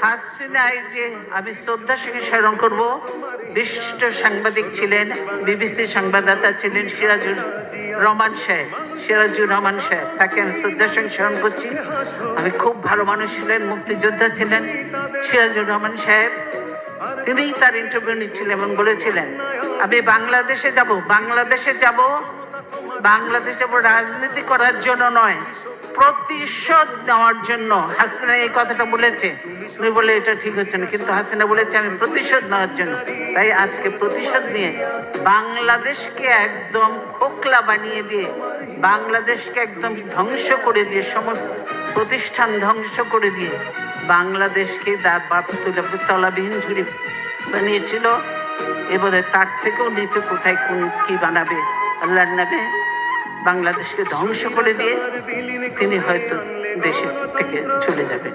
হাসিনায় যে আমি শ্রদ্ধার সঙ্গে স্মরণ করব, বিশিষ্ট সাংবাদিক ছিলেন, বিবিসি সংবাদদাতা ছিলেন সিরাজুর রহমান সাহেব, তাকে আমি শ্রদ্ধার সঙ্গে স্মরণ করছি। আমি খুব ভালো মানুষ ছিলেন, মুক্তিযোদ্ধা ছিলেন সিরাজুর রহমান সাহেব। তিনিই তার ইন্টারভিউ নিচ্ছিলেন এবং বলেছিলেন আমি বাংলাদেশে যাব রাজনীতি করার জন্য নয়, প্রতিশোধ নেওয়ার জন্য। হাসিনা এই কথাটা বলেছে, উনি বলে এটা ঠিক হচ্ছে না, কিন্তু হাসিনা বলেছে আমি প্রতিশোধ নেওয়ার জন্য। তাই আজকে প্রতিশোধ নিয়ে বাংলাদেশকে একদম খোকলা বানিয়ে দিয়ে, বাংলাদেশকে একদম ধ্বংস করে দিয়ে, সমস্ত প্রতিষ্ঠান ধ্বংস করে দিয়ে বাংলাদেশকে তলাবিহীন ঝুড়ি বানিয়েছিল। এবারে তার থেকেও নিচে কোথায় কোন কি বানাবে আল্লাহর নামে, বাংলাদেশকে ধ্বংস করে দিয়ে তিনি হয়তো দেশের থেকে চলে যাবে।